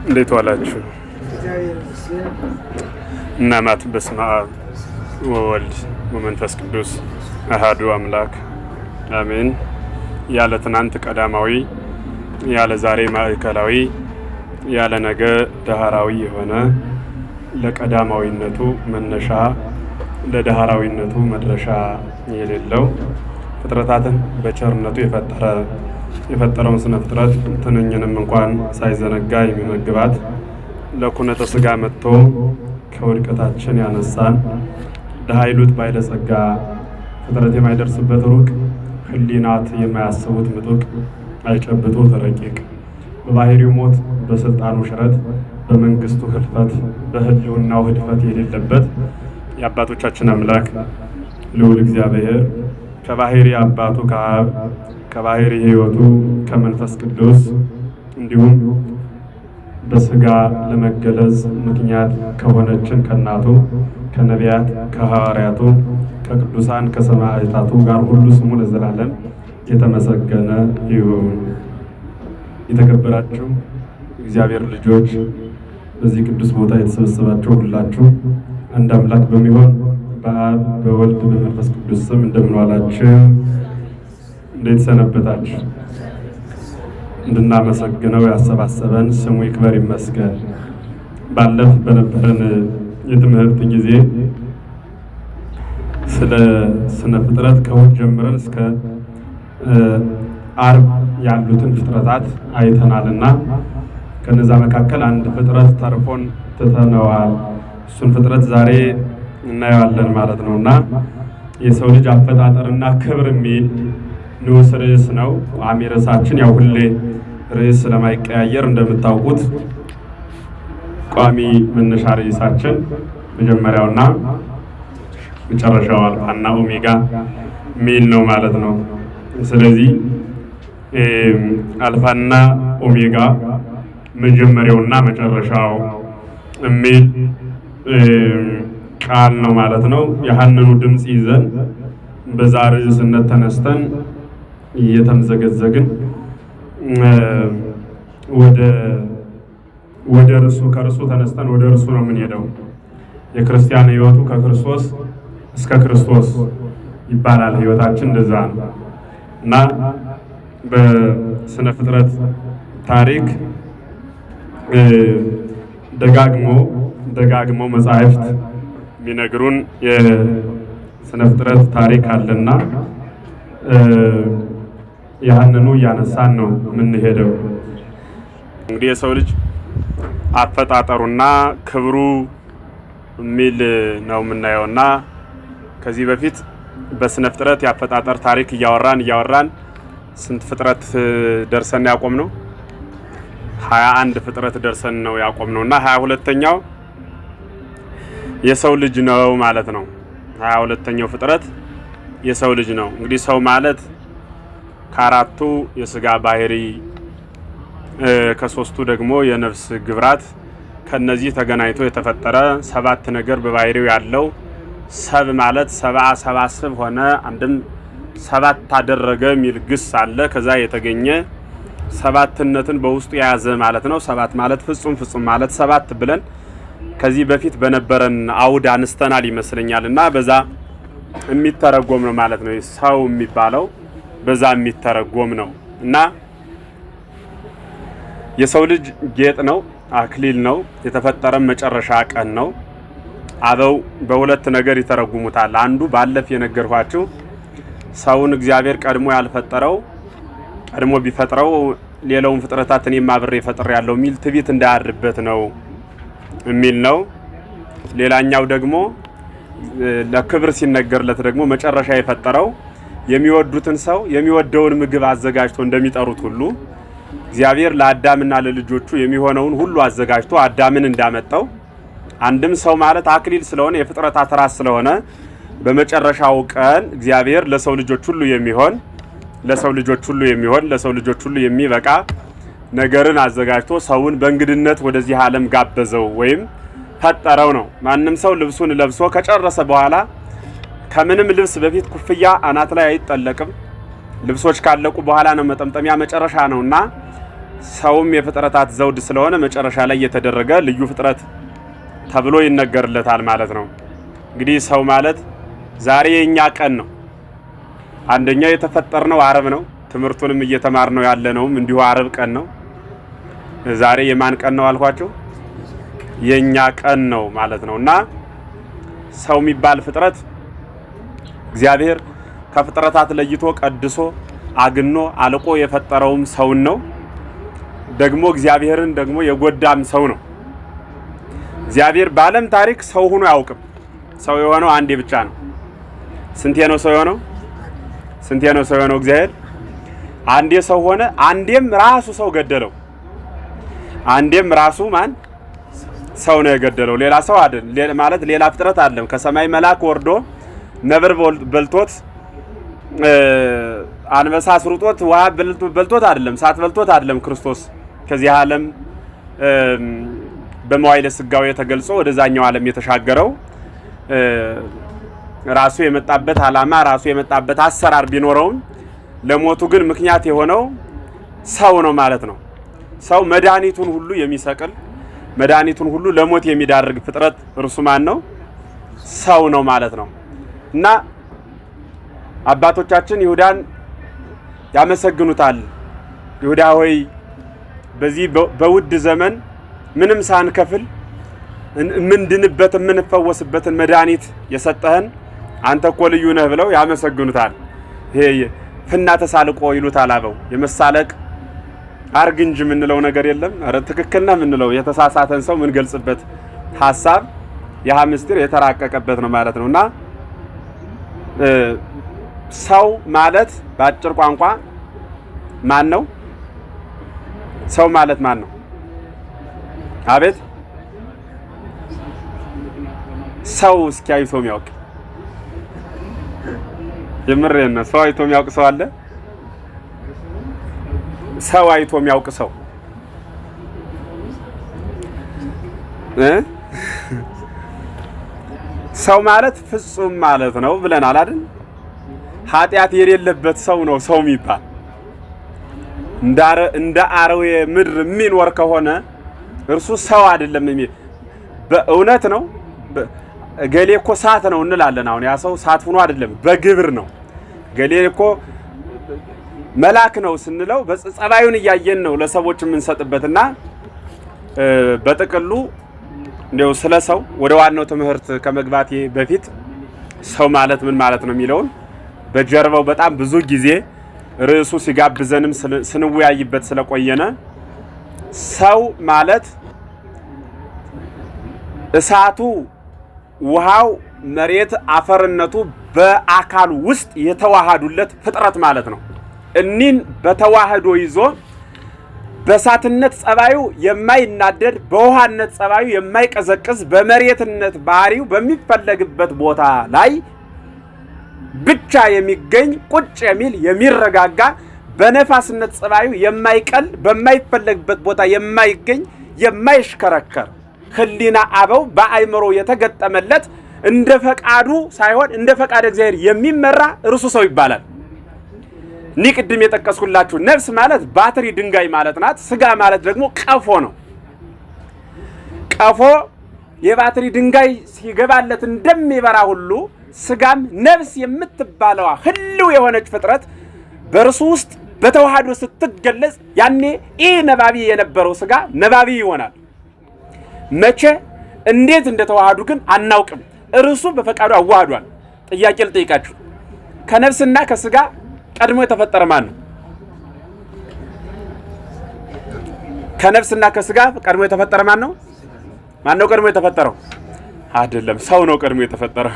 እንዴት ዋላችሁ? እናማት በስመ አብ ወወልድ ወመንፈስ ቅዱስ አሐዱ አምላክ አሜን። ያለ ትናንት ቀዳማዊ፣ ያለ ዛሬ ማዕከላዊ፣ ያለ ነገ ዳህራዊ የሆነ ለቀዳማዊነቱ መነሻ ለዳህራዊነቱ መድረሻ የሌለው ፍጥረታትን በቸርነቱ የፈጠረውን ስነ ፍጥረት ትንኝንም እንኳን ሳይዘነጋ የሚመግባት ለኩነተ ሥጋ መጥቶ ከውድቀታችን ያነሳን ለኃይሉት ባይለጸጋ ፍጥረት የማይደርስበት ሩቅ ህሊናት የማያስቡት ምጡቅ አይጨብጡት ረቂቅ በባህሪው ሞት በስልጣኑ ሽረት በመንግስቱ ህልፈት በህልውናው ህድፈት የሌለበት የአባቶቻችን አምላክ ልዑል እግዚአብሔር ከባህሪ አባቱ ከአብ ከባህሪ ሕይወቱ ከመንፈስ ቅዱስ እንዲሁም በስጋ ለመገለጽ ምክንያት ከሆነችን ከእናቱ ከነቢያት ከሐዋርያቱ ከቅዱሳን ከሰማዕታቱ ጋር ሁሉ ስሙ ለዘላለም የተመሰገነ ይሁን። የተከበራችሁ እግዚአብሔር ልጆች፣ በዚህ ቅዱስ ቦታ የተሰበሰባችሁ ሁላችሁ አንድ አምላክ በሚሆን በአብ በወልድ በመንፈስ ቅዱስ ስም እንደምን ዋላችሁ? እንዴት ሰነበታችሁ? እንድናመሰግነው ያሰባሰበን ስሙ ይክበር ይመስገን። ባለፈ በነበረን የትምህርት ጊዜ ስለ ስነ ፍጥረት ከእሑድ ጀምረን እስከ ዓርብ ያሉትን ፍጥረታት አይተናልና ከነዛ መካከል አንድ ፍጥረት ተርፎን ትተነዋል። እሱን ፍጥረት ዛሬ እናየዋለን ማለት ነውና የሰው ልጅ አፈጣጠርና ክብር የሚል ንዑስ ርዕስ ነው። ቋሚ ርዕሳችን ያው ሁሌ ርዕስ ስለማይቀያየር እንደምታውቁት ቋሚ መነሻ ርዕሳችን መጀመሪያውና መጨረሻው አልፋና ኦሜጋ ሚል ነው ማለት ነው። ስለዚህ አልፋና ኦሜጋ መጀመሪያውና መጨረሻው ሚል ቃል ነው ማለት ነው። ያንኑ ድምጽ ይዘን በዛ ርዕስነት ተነስተን እየተምዘገዘግን ወደ እርሱ ከእርሱ ተነስተን ወደ እርሱ ነው የምንሄደው። የክርስቲያን ሕይወቱ ከክርስቶስ እስከ ክርስቶስ ይባላል። ሕይወታችን እንደዛ ነው እና በስነ ፍጥረት ታሪክ ደጋግሞ መጻሕፍት የሚነግሩን የስነ ፍጥረት ታሪክ አለና ያንኑ እያነሳን ነው የምንሄደው። እንግዲህ የሰው ልጅ አፈጣጠሩና ክብሩ የሚል ነው የምናየውና ከዚህ በፊት በስነ ፍጥረት የአፈጣጠር ታሪክ እያወራን ስንት ፍጥረት ደርሰን ያቆምነው? 21 ፍጥረት ደርሰን ነው ያቆምነውና 22ኛው የሰው ልጅ ነው ማለት ነው። 22ኛው ፍጥረት የሰው ልጅ ነው። እንግዲህ ሰው ማለት ከአራቱ የስጋ ባህሪ ከሶስቱ ደግሞ የነፍስ ግብራት ከነዚህ ተገናኝቶ የተፈጠረ ሰባት ነገር በባህሪው ያለው ሰብ ማለት ሰብአ ሰባስብ ሆነ አንድም ሰባት ታደረገ የሚል ግስ አለ። ከዛ የተገኘ ሰባትነትን በውስጡ የያዘ ማለት ነው። ሰባት ማለት ፍጹም ማለት ሰባት ብለን ከዚህ በፊት በነበረን አውድ አንስተናል ይመስለኛልና በዛ የሚተረጎም ነው ማለት ነው። ሰው የሚባለው በዛ የሚተረጎም ነው እና የሰው ልጅ ጌጥ ነው፣ አክሊል ነው፣ የተፈጠረ መጨረሻ ቀን ነው። አበው በሁለት ነገር ይተረጉሙታል። አንዱ ባለፈ የነገርኳችሁ ሰውን እግዚአብሔር ቀድሞ ያልፈጠረው ቀድሞ ቢፈጥረው ሌላውን ፍጥረታት እኔም አብሬ ፈጥሬያለሁ የሚል ትዕቢት እንዳያድርበት ነው የሚል ነው። ሌላኛው ደግሞ ለክብር ሲነገርለት ደግሞ መጨረሻ የፈጠረው የሚወዱትን ሰው የሚወደውን ምግብ አዘጋጅቶ እንደሚጠሩት ሁሉ እግዚአብሔር ለአዳምና ለልጆቹ የሚሆነውን ሁሉ አዘጋጅቶ አዳምን እንዳመጣው አንድም ሰው ማለት አክሊል ስለሆነ የፍጥረታት ራስ ስለሆነ በመጨረሻው ቀን እግዚአብሔር ለሰው ልጆች ሁሉ የሚሆን ለሰው ልጆች ሁሉ የሚበቃ ነገርን አዘጋጅቶ ሰውን በእንግድነት ወደዚህ ዓለም ጋበዘው ወይም ፈጠረው ነው። ማንም ሰው ልብሱን ለብሶ ከጨረሰ በኋላ ከምንም ልብስ በፊት ኩፍያ አናት ላይ አይጠለቅም። ልብሶች ካለቁ በኋላ ነው መጠምጠሚያ መጨረሻ ነውና ሰውም የፍጥረታት ዘውድ ስለሆነ መጨረሻ ላይ የተደረገ ልዩ ፍጥረት ተብሎ ይነገርለታል ማለት ነው። እንግዲህ ሰው ማለት ዛሬ የኛ ቀን ነው። አንደኛ የተፈጠርነው ዓርብ ነው። ትምህርቱንም እየተማርነው ያለነውም እንዲሁ ዓርብ ቀን ነው። ዛሬ የማን ቀን ነው አልኳችሁ? የኛ ቀን ነው ማለት ነውና ሰው የሚባል ፍጥረት እግዚአብሔር ከፍጥረታት ለይቶ ቀድሶ አግኖ አልቆ የፈጠረውም ሰውን ነው። ደግሞ እግዚአብሔርን ደግሞ የጎዳም ሰው ነው። እግዚአብሔር በዓለም ታሪክ ሰው ሆኖ አያውቅም። ሰው የሆነው አንዴ ብቻ ነው። ስንቴ ነው ሰው የሆነው? ስንቴ ነው ሰው የሆነው? እግዚአብሔር አንዴ ሰው ሆነ። አንዴም ራሱ ሰው ገደለው። አንዴም ራሱ ማን ሰው ነው የገደለው። ሌላ ሰው አይደል ማለት ሌላ ፍጥረት አይደለም። ከሰማይ መልአክ ወርዶ ነብር በልቶት አንበሳ አስሩጦት ውሃ በልቶት አይደለም፣ ሳት በልቶት አይደለም። ክርስቶስ ከዚህ ዓለም በመዋዕለ ሥጋዌ ተገልጾ ወደዛኛው ዓለም የተሻገረው ራሱ የመጣበት ዓላማ ራሱ የመጣበት አሰራር ቢኖረውም ለሞቱ ግን ምክንያት የሆነው ሰው ነው ማለት ነው። ሰው መድኃኒቱን ሁሉ የሚሰቅል መድኃኒቱን ሁሉ ለሞት የሚዳርግ ፍጥረት እርሱ ማን ነው? ሰው ነው ማለት ነው። እና አባቶቻችን ይሁዳን ያመሰግኑታል። ይሁዳ ሆይ በዚህ በውድ ዘመን ምንም ሳንከፍል ምንድንበት ምንፈወስበትን መድኃኒት የሰጠህን አንተ እኮ ልዩ ነህ ብለው ያመሰግኑታል። ይሄ ፍና ተሳልቆ ይሉታል አበው። የመሳለቅ አርግ እንጂ ምንለው ነገር የለም። አረ ትክክል ነው ምንለው የተሳሳተን ሰው ምን ገልጽበት ሐሳብ ያ ምስጢር የተራቀቀበት ነው ማለት ነውና ሰው ማለት በአጭር ቋንቋ ማን ነው? ሰው ማለት ማን ነው? አቤት ሰው እስኪ አይቶ የሚያውቅ የምሬን ነው። ሰው አይቶ የሚያውቅ ሰው አለ? ሰው አይቶ የሚያውቅ ሰው ሰው ማለት ፍጹም ማለት ነው ብለናል አይደል? ኃጢአት የሌለበት ሰው ነው ሰው የሚባል። እንደ አረዌ ምድር የሚኖር ከሆነ እርሱ ሰው አይደለም የሚል በእውነት ነው። ገሌ እኮ ሳት ነው እንላለን። አሁን ያ ሰው ሳት ሆኖ አይደለም በግብር ነው። ገሌ እኮ መልአክ ነው ስንለው በጸባዩን እያየን ነው ለሰዎች የምንሰጥበትና በጥቅሉ እንደው ስለ ሰው ወደ ዋናው ትምህርት ከመግባቴ በፊት ሰው ማለት ምን ማለት ነው የሚለውን በጀርባው በጣም ብዙ ጊዜ ርዕሱ ሲጋብዘንም ስንወያይበት ስለቆየነ ሰው ማለት እሳቱ፣ ውሃው፣ መሬት፣ አፈርነቱ በአካል ውስጥ የተዋሃዱለት ፍጥረት ማለት ነው። እኒን በተዋህዶ ይዞ በእሳትነት ጸባዩ የማይናደድ በውሃነት ጸባዩ የማይቀዘቅዝ በመሬትነት ባህሪው በሚፈለግበት ቦታ ላይ ብቻ የሚገኝ ቁጭ የሚል የሚረጋጋ በነፋስነት ጸባዩ የማይቀል በማይፈለግበት ቦታ የማይገኝ የማይሽከረከር ህሊና አበው በአይምሮ የተገጠመለት እንደ ፈቃዱ ሳይሆን እንደ ፈቃድ እግዚአብሔር የሚመራ እርሱ ሰው ይባላል። ቅድም የጠቀስኩላችሁ ነፍስ ማለት ባትሪ ድንጋይ ማለት ናት። ስጋ ማለት ደግሞ ቀፎ ነው። ቀፎ የባትሪ ድንጋይ ሲገባለት እንደሚበራ ሁሉ ስጋም ነፍስ የምትባለዋ ህልው የሆነች ፍጥረት በእርሱ ውስጥ በተዋህዶ ስትገለጽ ያኔ ነባቢ የነበረው ስጋ ነባቢ ይሆናል። መቼ እንዴት እንደተዋሃዱ ግን አናውቅም። እርሱ በፈቃዱ አዋህዷል። ጥያቄ ልጠይቃችሁ፣ ከነፍስና ከስጋ ቀድሞ የተፈጠረ ማን ነው? ከነፍስና ከስጋ ቀድሞ የተፈጠረ ማን ነው? ማን ነው ቀድሞ የተፈጠረው? አይደለም፣ ሰው ነው ቀድሞ የተፈጠረው።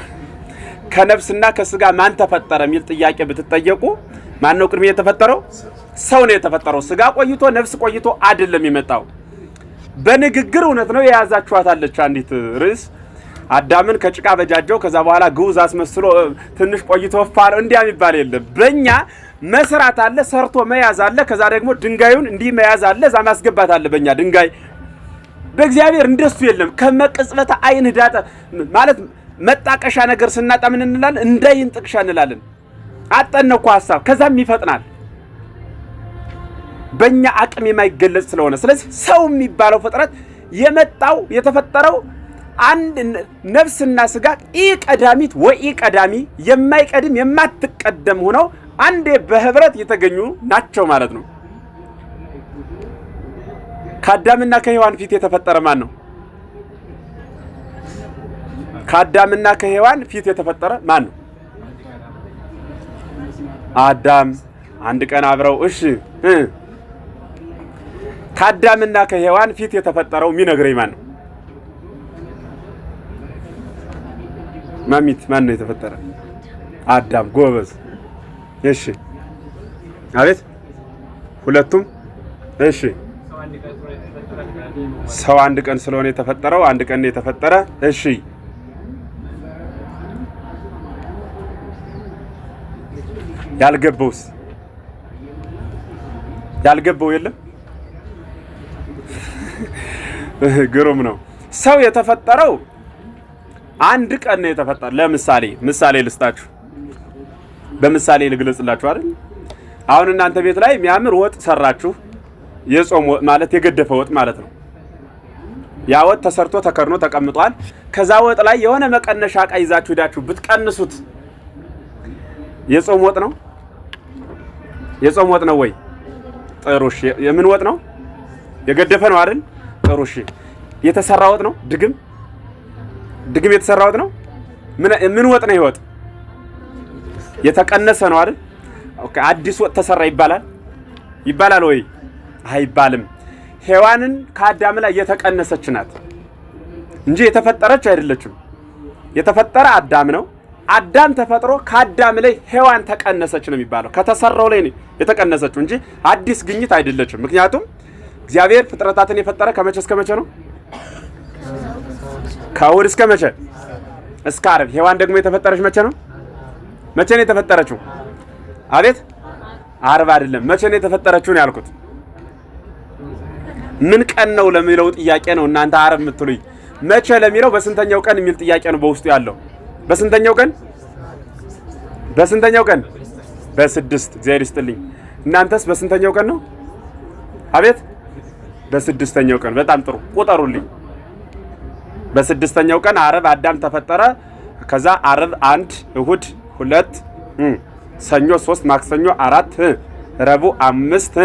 ከነፍስና ከስጋ ማን ተፈጠረ የሚል ጥያቄ ብትጠየቁ ማን ነው ቀድሞ የተፈጠረው? ሰው ነው የተፈጠረው። ስጋ ቆይቶ ነፍስ ቆይቶ አይደለም የመጣው። በንግግር እውነት ነው የያዛችኋታለች አንዲት ርዕስ አዳምን ከጭቃ በጃጀው ከዛ በኋላ ግዑዝ አስመስሎ ትንሽ ቆይቶ ፋለው እንዲያ የሚባል የለም። በእኛ መስራት አለ፣ ሰርቶ መያዝ አለ። ከዛ ደግሞ ድንጋዩን እንዲህ መያዝ አለ፣ እዛ ማስገባት አለ። በእኛ ድንጋይ በእግዚአብሔር እንደሱ የለም። ከመቅጽበተ አይን ዳጠ ማለት መጣቀሻ ነገር ስናጣ ምን እንላለን? እንዳይን ጥቅሻ እንላለን። አጠነው እኮ ሐሳብ ከዛም ይፈጥናል። በእኛ አቅም የማይገለጽ ስለሆነ ስለዚህ ሰው የሚባለው ፍጥረት የመጣው የተፈጠረው አንድ ነፍስና ስጋ ቀዳሚት ወይ ቀዳሚ የማይቀድም የማትቀደም ሆነው አንዴ በህብረት የተገኙ ናቸው ማለት ነው። ከአዳምና ከሔዋን ፊት የተፈጠረ ማን ነው? ከአዳምና ከሔዋን ፊት የተፈጠረ ማን ነው? አዳም። አንድ ቀን አብረው እሺ ከአዳምና ከሔዋን ፊት የተፈጠረው የሚነግረኝ ማን ነው? ማሚት ማን ነው የተፈጠረ? አዳም። ጎበዝ። እሺ አቤት ሁለቱም እሺ ሰው አንድ ቀን ስለሆነ የተፈጠረው አንድ ቀን ነው የተፈጠረ። እሺ ያልገባውስ ያልገባው የለም? ግሩም ነው። ሰው የተፈጠረው አንድ ቀን ነው የተፈጠረ። ለምሳሌ ምሳሌ ልስጣችሁ፣ በምሳሌ ልግለጽላችሁ አይደል? አሁን እናንተ ቤት ላይ የሚያምር ወጥ ሰራችሁ፣ የጾም ወጥ ማለት የገደፈ ወጥ ማለት ነው። ያ ወጥ ተሰርቶ ተከርኖ ተቀምጧል። ከዛ ወጥ ላይ የሆነ መቀነሻ ዕቃ ይዛችሁ ሄዳችሁ ብትቀንሱት የጾም ወጥ ነው? የጾም ወጥ ነው ወይ? ጥሩ እሺ። የምን ወጥ ነው? የገደፈ ነው አይደል? ጥሩ እሺ። የተሰራ ወጥ ነው? ድግም የተሰራ ወጥ ነው? ምን ወጥ ነው? ይወጥ የተቀነሰ ነው አይደል? ኦኬ። አዲስ ወጥ ተሰራ ይባላል ወይ? አይባልም። ሔዋንን ከአዳም ላይ የተቀነሰች ናት እንጂ የተፈጠረች አይደለችም። የተፈጠረ አዳም ነው። አዳም ተፈጥሮ ከአዳም ላይ ሔዋን ተቀነሰች ነው የሚባለው። ከተሰራው ላይ የተቀነሰችው እንጂ አዲስ ግኝት አይደለችም። ምክንያቱም እግዚአብሔር ፍጥረታትን የፈጠረ ከመቼ እስከ መቼ ነው? ከእሑድ እስከ መቼ? እስከ ዓርብ። ሔዋን ደግሞ የተፈጠረች መቼ ነው? መቼ ነው የተፈጠረችው? አቤት ዓርብ አይደለም። መቼ ነው የተፈጠረችው ነው ያልኩት። ምን ቀን ነው ለሚለው ጥያቄ ነው እናንተ ዓርብ የምትሉኝ። መቼ ለሚለው በስንተኛው ቀን የሚል ጥያቄ ነው በውስጡ ያለው። በስንተኛው ቀን? በስንተኛው ቀን? በስድስት። እግዚአብሔር ይስጥልኝ። እናንተስ በስንተኛው ቀን ነው? አቤት በስድስተኛው ቀን። በጣም ጥሩ ቁጠሩልኝ። በስድስተኛው ቀን ዓርብ አዳም ተፈጠረ። ከዛ ዓርብ 1፣ እሁድ 2፣ ሰኞ 3፣ ማክሰኞ 4፣ ረቡዕ 5፣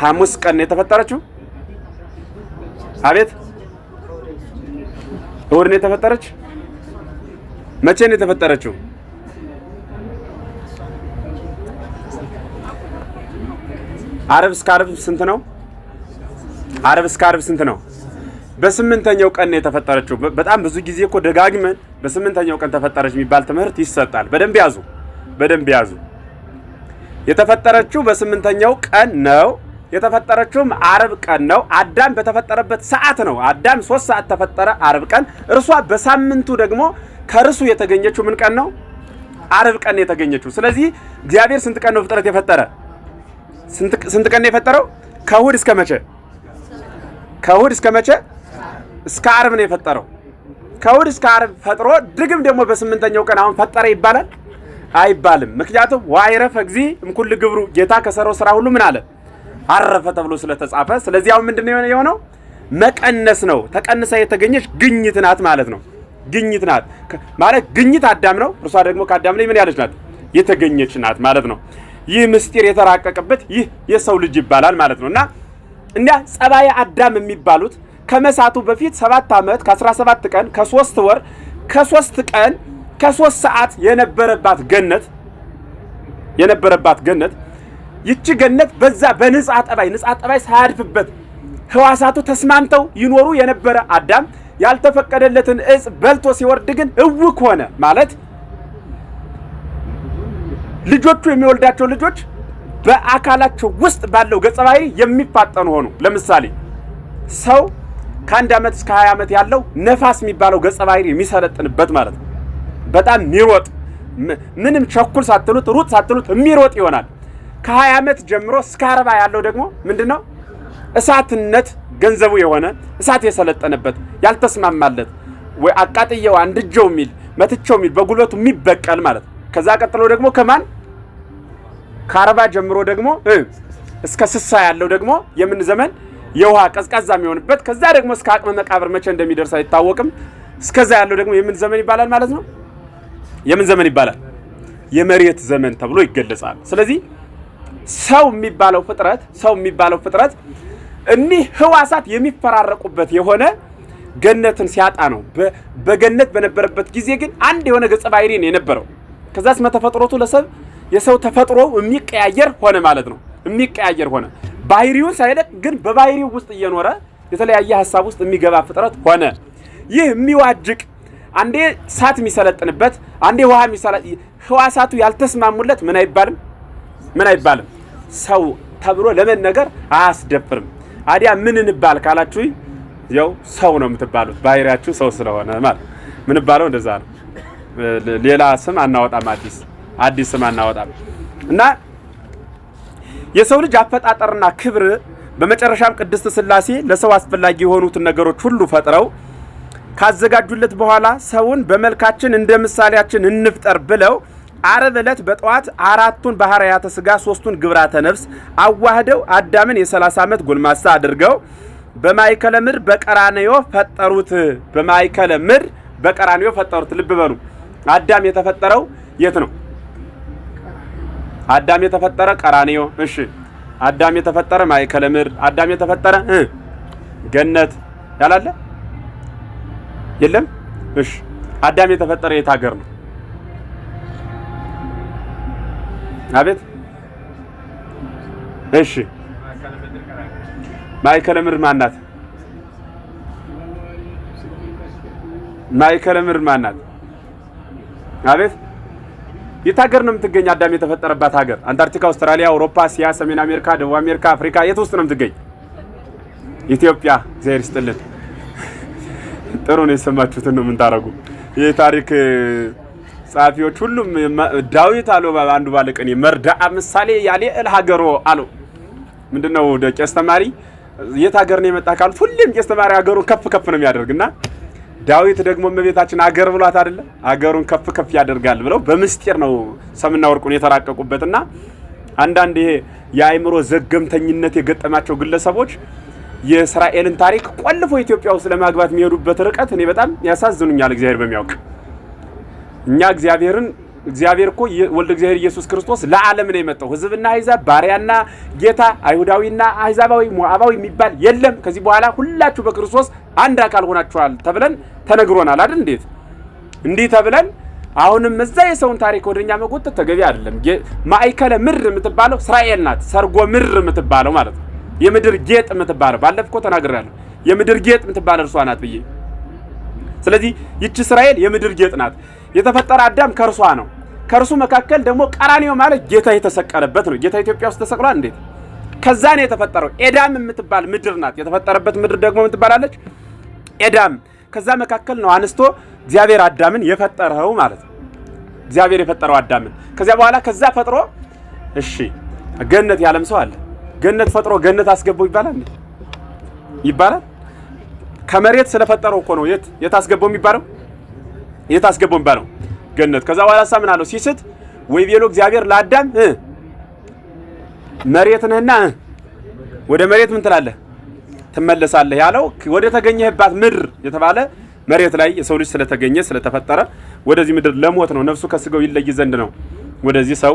ሐሙስ ቀን ነው የተፈጠረችው። አቤት እሁድ ነው የተፈጠረች። መቼ ነው የተፈጠረችው? ዓርብ እስከ ዓርብ ስንት ነው? ዓርብ እስከ ዓርብ ስንት ነው? በስምንተኛው ቀን ነው የተፈጠረችው። በጣም ብዙ ጊዜ እኮ ደጋግመን በስምንተኛው ቀን ተፈጠረች የሚባል ትምህርት ይሰጣል። በደንብ ያዙ። የተፈጠረችው በስምንተኛው ቀን ነው። የተፈጠረችውም ዓርብ ቀን ነው። አዳም በተፈጠረበት ሰዓት ነው። አዳም 3 ሰዓት ተፈጠረ ዓርብ ቀን። እርሷ በሳምንቱ ደግሞ ከርሱ የተገኘችው ምን ቀን ነው? ዓርብ ቀን ነው የተገኘችው። ስለዚህ እግዚአብሔር ስንት ቀን ነው ፍጥረት የፈጠረ? ስንት ቀን ነው የፈጠረው? ከእሑድ እስከ መቼ? ከእሑድ እስከ መቼ? እስከ ዓርብ ነው የፈጠረው። ከእሑድ እስከ ዓርብ ፈጥሮ ድግም ደግሞ በስምንተኛው ቀን አሁን ፈጠረ ይባላል? አይባልም። ምክንያቱም ዋይረፈ እግዚእ እምኩል ግብሩ፣ ጌታ ከሰራው ስራ ሁሉ ምን አለ? አረፈ ተብሎ ስለተጻፈ። ስለዚህ አሁን ምንድነው የሆነው? መቀነስ ነው። ተቀንሳ የተገኘች ግኝት ናት ማለት ነው። ግኝት ናት ማለት ግኝት አዳም ነው። እርሷ ደግሞ ከአዳም ላይ ምን ያለች ናት? የተገኘች ናት ማለት ነው። ይህ ምስጢር የተራቀቀበት ይህ የሰው ልጅ ይባላል ማለት ነው። እና እንዲያ ጸባየ አዳም የሚባሉት ከመሳቱ በፊት 7 ዓመት ከ17 ቀን ከ3 ወር ከ3 ቀን ከ3 ሰዓት የነበረባት ገነት ይቺ ገነት በዛ በንጻ ጠባይ ሳያድፍበት ህዋሳቱ ተስማምተው ይኖሩ የነበረ አዳም ያልተፈቀደለትን እጽ በልቶ ሲወርድ ግን እውክ ሆነ ማለት ልጆቹ የሚወልዳቸው ልጆች በአካላቸው ውስጥ ባለው ገጸ ባህሪ የሚፋጠኑ ሆኑ። ለምሳሌ ሰው ከ1 ዓመት እስከ 20 ዓመት ያለው ነፋስ የሚባለው ገጸ ባህሪ የሚሰለጥንበት ማለት ነው። በጣም የሚሮጥ ምንም ቸኩል ሳትሉት ሩጥ ሳትሉት የሚሮጥ ይሆናል። ከ20 ዓመት ጀምሮ እስከ 40 ያለው ደግሞ ምንድነው? እሳትነት ገንዘቡ የሆነ እሳት የሰለጠነበት ያልተስማማለት ወይ አቃጥየው አንድጀው የሚል መትቸው የሚል በጉልበቱ የሚበቀል ማለት ነው። ከዛ ቀጥሎ ደግሞ ከማን ከ40 ጀምሮ ደግሞ እስከ 60 ያለው ደግሞ የምን ዘመን የውሃ ቀዝቃዛ የሚሆንበት ከዛ ደግሞ እስከ አቅመ መቃብር መቼ እንደሚደርስ አይታወቅም። እስከዛ ያለው ደግሞ የምን ዘመን ይባላል ማለት ነው? የምን ዘመን ይባላል? የመሬት ዘመን ተብሎ ይገለጻል። ስለዚህ ሰው የሚባለው ፍጥረት እኒህ ህዋሳት የሚፈራረቁበት የሆነ ገነትን ሲያጣ ነው። በገነት በነበረበት ጊዜ ግን አንድ የሆነ ገጸ ባህሪ ነው የነበረው። ከዛስ መተፈጥሮቱ የሰው ተፈጥሮ የሚቀያየር ሆነ ማለት ነው። የሚቀያየር ሆነ ባህሪውን ሳይለቅ ግን በባህሪው ውስጥ እየኖረ የተለያየ ሐሳብ ውስጥ የሚገባ ፍጥረት ሆነ። ይህ የሚዋጅቅ አንዴ ሳት የሚሰለጥንበት አንዴ ውሃ ህዋሳቱ ያልተስማሙለት ምን አይባልም? ሰው ተብሎ ለመነገር አያስደፍርም። አዲያ ምን እንባል ካላችሁ ያው ሰው ነው የምትባሉት፣ ባህሪያችሁ ሰው ስለሆነ ማለት ምን ባለው እንደዛ ነው። ሌላ ስም አናወጣም፣ አዲስ ስም አናወጣም። እና የሰው ልጅ አፈጣጠርና ክብር በመጨረሻም ቅድስት ሥላሴ ለሰው አስፈላጊ የሆኑትን ነገሮች ሁሉ ፈጥረው ካዘጋጁለት በኋላ ሰውን በመልካችን እንደ ምሳሌያችን እንፍጠር ብለው ዓርብ ዕለት በጠዋት 4ቱን ባህርያተ ሥጋ 3ቱን ግብራተ ነፍስ አዋህደው አዳምን የ30 ዓመት ጎልማሳ አድርገው በማይከለ ምድር በቀራንዮ ፈጠሩት። በማይከለ ምድር በቀራንዮ ፈጠሩት። ልብ በሉ። አዳም የተፈጠረው የት ነው? አዳም የተፈጠረ ቀራንዮ። እሺ፣ አዳም የተፈጠረ ማይከለ ምድር፣ አዳም የተፈጠረ ገነት ያላለ የለም። እሺ፣ አዳም የተፈጠረ የት ሀገር ነው? አቤት። እሺ፣ ማይከለ ምድር ማናት? ማይከለ ምድር ማናት? አቤት። የት ሀገር ነው የምትገኝ? አዳም የተፈጠረባት ሀገር አንታርክቲካ፣ አውስትራሊያ፣ አውሮፓ፣ እስያ፣ ሰሜን አሜሪካ፣ ደቡብ አሜሪካ፣ አፍሪካ የት ውስጥ ነው የምትገኝ? ኢትዮጵያ። እግዚአብሔር ይስጥልን። ጥሩ ነው የሰማችሁትን ነው የምንታረጉ። የታሪክ ጻፊዎች ሁሉም ዳዊት አሉ አንዱ ባለቀኔ መርዳአ ምሳሌ ያለ ሀገሮ አሉ። ምንድነው ቄስ ተማሪ የት ሀገር ነው የመጣ ካሉት ሁሉም ቄስ ተማሪ ሀገሩን ከፍ ነው የሚያደርግና ዳዊት ደግሞ እመቤታችን ሀገር ብሏት አይደለ ሀገሩን ከፍ ያደርጋል ብለው በምስጢር ነው ሰምና ወርቁን የተራቀቁበትና አንዳንድ ይሄ የአይምሮ ዘገምተኝነት የገጠማቸው ግለሰቦች የእስራኤልን ታሪክ ቆልፎ ኢትዮጵያ ውስጥ ለማግባት የሚሄዱበት ርቀት እኔ በጣም ያሳዝኑኛል። እግዚአብሔር በሚያውቅ እኛ እግዚአብሔር እኮ ወልደ እግዚአብሔር ኢየሱስ ክርስቶስ ለዓለም ነው የመጣው። ህዝብና አሕዛብ፣ ባሪያና ጌታ፣ አይሁዳዊና አሕዛባዊ፣ ሞዓባዊ የሚባል የለም። ከዚህ በኋላ ሁላችሁ በክርስቶስ አንድ አካል ሆናችኋል ተብለን ተነግሮናል አይደል? እንዴት እንዲህ ተብለን አሁንም እዛ የሰውን ታሪክ ወደኛ መጎተት ተገቢ አይደለም። ማይከለ ምድር የምትባለው እስራኤል ናት። ሰርጎ ምድር የምትባለው ማለት ነው። የምድር ጌጥ የምትባለው ባለፈው እኮ ተናግሬያለሁ። የምድር ጌጥ የምትባለው እርሷ ናት ብዬ። ስለዚህ ይቺ እስራኤል የምድር ጌጥ ናት። የተፈጠረ አዳም ከርሷ ነው። ከርሱ መካከል ደግሞ ቀራንዮ ማለት ጌታ የተሰቀለበት ነው። ጌታ ኢትዮጵያ ውስጥ ተሰቅሏል። እንዴት? ከዛ ነው የተፈጠረው። ኤዳም የምትባል ምድር ናት። የተፈጠረበት ምድር ደግሞ የምትባላለች ኤዳም። ከዛ መካከል ነው አንስቶ እግዚአብሔር አዳምን የፈጠረው ማለት ነው። እግዚአብሔር የፈጠረው አዳምን ከዚያ በኋላ ከዛ ፈጥሮ እሺ ገነት ያለም ሰው አለ። ገነት ፈጥሮ ገነት አስገባው ይባላል እንዴ? ይባላል። ከመሬት ስለፈጠረው እኮ ነው የት አስገባው የሚባለው? የት አስገባው የሚባለው? ገነት። ከዛ በኋላ ምን አለው ሲስት ወይ ቤሎ እግዚአብሔር ለአዳም መሬት ነህና ወደ መሬት ምን ትላለህ ትመለሳለህ ያለው ወደ ተገኘህባት ምድር የተባለ መሬት ላይ የሰው ልጅ ስለተገኘ ስለተፈጠረ ወደዚህ ምድር ለሞት ነው ነፍሱ ከስጋው ይለይ ዘንድ ነው ወደዚህ ሰው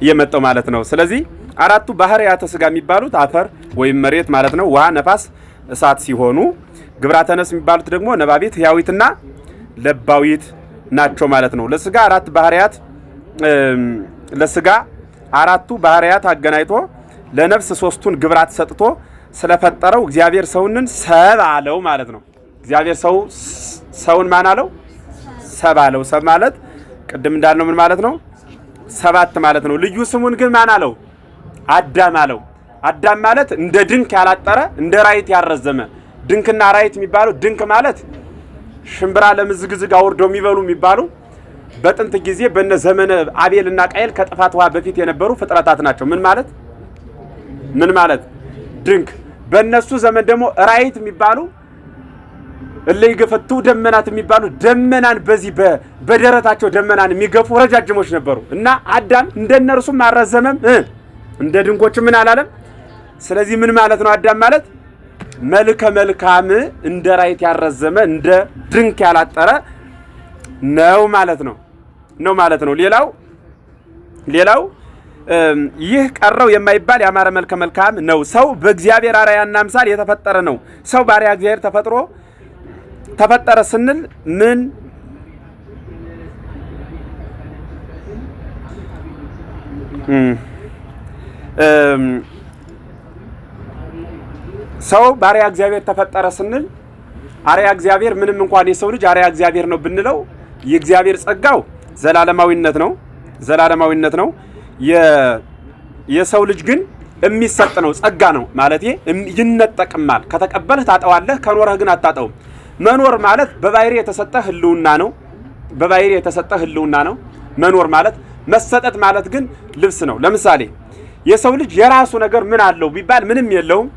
የመጣው ማለት ነው። ስለዚህ አራቱ ባህርያተ ሥጋ የሚባሉት አፈር ወይም መሬት ማለት ነው፣ ውሃ፣ ነፋስ፣ እሳት ሲሆኑ ግብራተ ነፍስ የሚባሉት ደግሞ ነባቢት፣ ሕያዊትና ለባዊት ናቸው ማለት ነው። ለሥጋ አራት ባህርያት ለሥጋ አራቱ ባህርያት አገናኝቶ ለነፍስ ሶስቱን ግብራት ሰጥቶ ስለፈጠረው እግዚአብሔር ሰውንን ሰብ አለው ማለት ነው። እግዚአብሔር ሰውን ማን አለው? ሰብ አለው። ሰብ ማለት ቅድም እንዳልነው ምን ማለት ነው? ሰባት ማለት ነው። ልዩ ስሙን ግን ማን አለው? አዳም አለው። አዳም ማለት እንደ ድንክ ያላጠረ እንደ ራይት ያረዘመ። ድንክና ራይት የሚባሉ ድንክ ማለት ሽምብራ ለምዝግዝግ አውርደው የሚበሉ የሚባሉ በጥንት ጊዜ በነ ዘመነ አቤልና ቃየል ከጥፋት ውሃ በፊት የነበሩ ፍጥረታት ናቸው። ምን ማለት ድንክ። በእነሱ ዘመን ደግሞ ራይት የሚባሉ እለይ ገፈቱ ደመናት የሚባሉ ደመናን በዚህ በደረታቸው ደመናን የሚገፉ ረጃጅሞች ነበሩ እና አዳም እንደነርሱም አረዘመም እንደ ድንኮች ምን አላለም። ስለዚህ ምን ማለት ነው? አዳም ማለት መልከ መልካም እንደ ራይት ያረዘመ እንደ ድንክ ያላጠረ ነው ማለት ነው። ሌላው ይህ ቀረው የማይባል ያማረ መልከ መልካም ነው። ሰው በእግዚአብሔር አርአያና አምሳል የተፈጠረ ነው። ሰው ባሪያ እግዚአብሔር ተፈጠረ ስንል ምን ሰው ባሪያ እግዚአብሔር ተፈጠረ ስንል አርአያ እግዚአብሔር ምንም እንኳን የሰው ልጅ አርአያ እግዚአብሔር ነው ብንለው የእግዚአብሔር ጸጋው ዘላለማዊነት ነው። የሰው ልጅ ግን የሚሰጥ ነው፣ ጸጋ ነው ማለት ይነጠቅማል። ከተቀበልህ ታጠዋለህ፣ ከኖረህ ግን አታጠውም። መኖር ማለት በባህሪ የተሰጠ ህልውና ነው። መኖር ማለት መሰጠት ማለት ግን ልብስ ነው። ለምሳሌ የሰው ልጅ የራሱ ነገር ምን አለው ቢባል ምንም የለውም።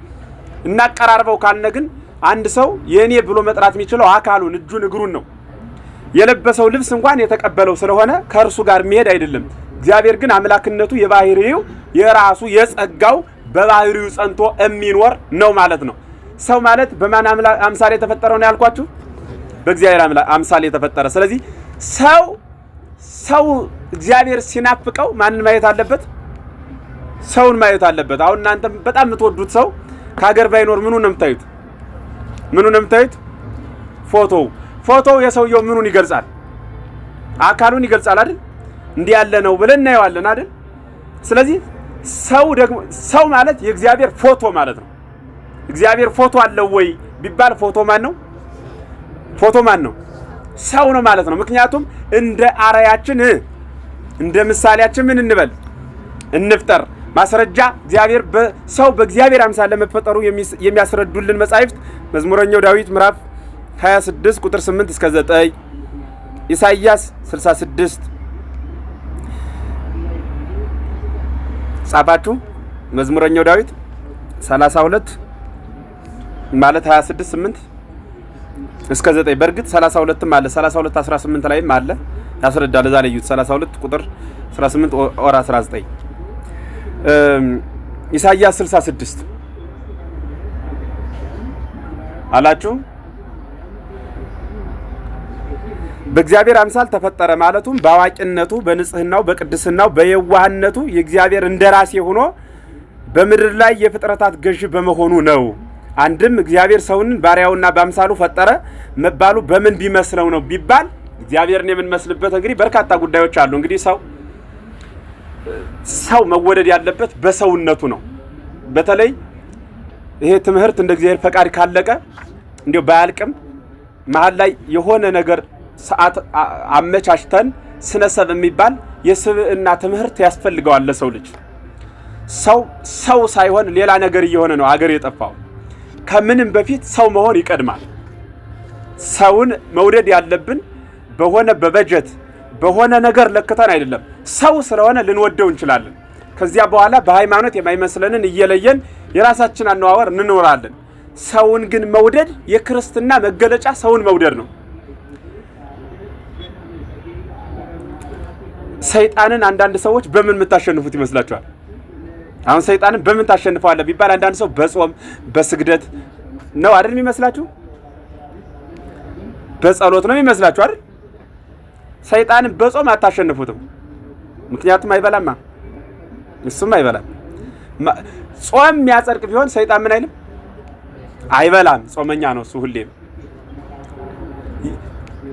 እናቀራርበው ካልነ ግን አንድ ሰው የኔ ብሎ መጥራት የሚችለው አካሉን፣ እጁን፣ እግሩን ነው። የለበሰው ልብስ እንኳን የተቀበለው ስለሆነ ከእርሱ ጋር የሚሄድ አይደለም። እግዚአብሔር ግን አምላክነቱ የባህሪው የራሱ የጸጋው በባህሪው ጸንቶ የሚኖር ነው ማለት ነው። ሰው ማለት በማን አምሳል የተፈጠረው ነው ያልኳችሁ? በእግዚአብሔር አምሳል የተፈጠረ። ስለዚህ ሰው እግዚአብሔር ሲናፍቀው ማንን ማየት አለበት? ሰውን ማየት አለበት። አሁን እናንተ በጣም የምትወዱት ሰው ከሀገር ባይኖር ምኑን ነው የምታዩት? ፎቶው የሰውየው ምኑን ይገልጻል? አካሉን ይገልጻል አይደል? እንዲህ ያለ ነው ብለን እናየዋለን አይደል? ስለዚህ ሰው ማለት የእግዚአብሔር ፎቶ ማለት ነው። እግዚአብሔር ፎቶ አለው ወይ ቢባል ፎቶ ማን ነው? ሰው ነው ማለት ነው። ምክንያቱም እንደ አርአያችን እንደ ምሳሌያችን ምን እንፍጠር። ማስረጃ እግዚአብሔር ሰው በእግዚአብሔር አምሳል ለመፈጠሩ የሚያስረዱልን መጻሕፍት መዝሙረኛው ዳዊት ምዕራፍ 26 ቁጥር 8 እስከ 9፣ ኢሳይያስ 66 ጻፋችሁ። መዝሙረኛው ዳዊት 32 ማለት 26 8 እስከ 9። በእርግጥ 32ም አለ 32 18 ላይም አለ ያስረዳል። እዛ ላይ 32 ቁጥር 18 ኦር 19 ኢሳይያስ 66 አላችሁ። በእግዚአብሔር አምሳል ተፈጠረ ማለቱም በአዋቂነቱ፣ በንጽህናው፣ በቅድስናው፣ በየዋህነቱ የእግዚአብሔር እንደራሴ ሆኖ በምድር ላይ የፍጥረታት ገዥ በመሆኑ ነው። አንድም እግዚአብሔር ሰውን ባሪያውና በአምሳሉ ፈጠረ መባሉ በምን ቢመስለው ነው ቢባል እግዚአብሔርን የምንመስልበት እንግዲህ በርካታ ጉዳዮች አሉ። እንግዲህ ሰው መወደድ ያለበት በሰውነቱ ነው። በተለይ ይሄ ትምህርት እንደ እግዚአብሔር ፈቃድ ካለቀ እንዲያው ባያልቅም መሀል ላይ የሆነ ነገር ሰዓት አመቻችተን ስነሰብ የሚባል የስብዕና ትምህርት ያስፈልገዋል ለሰው ልጅ። ሰው ሳይሆን ሌላ ነገር እየሆነ ነው አገር የጠፋው። ከምንም በፊት ሰው መሆን ይቀድማል። ሰውን መውደድ ያለብን በሆነ በበጀት በሆነ ነገር ለክተን አይደለም። ሰው ስለሆነ ልንወደው እንችላለን። ከዚያ በኋላ በሃይማኖት የማይመስለንን እየለየን የራሳችን አነዋወር እንኖራለን። ሰውን ግን መውደድ የክርስትና መገለጫ ሰውን መውደድ ነው። ሰይጣንን አንዳንድ ሰዎች በምን የምታሸንፉት ይመስላችኋል? አሁን ሰይጣንን በምን ታሸንፈዋለህ ቢባል አንዳንድ ሰው በጾም በስግደት ነው አይደል የሚመስላችሁ? በጸሎት ነው የሚመስላችሁ አይደል? ሰይጣንን በጾም አታሸንፉትም። ምክንያቱም አይበላማ፣ እሱም አይበላም። ጾም የሚያጸድቅ ቢሆን ሰይጣን ምን አይልም? አይበላም። ጾመኛ ነው እሱ ሁሌም።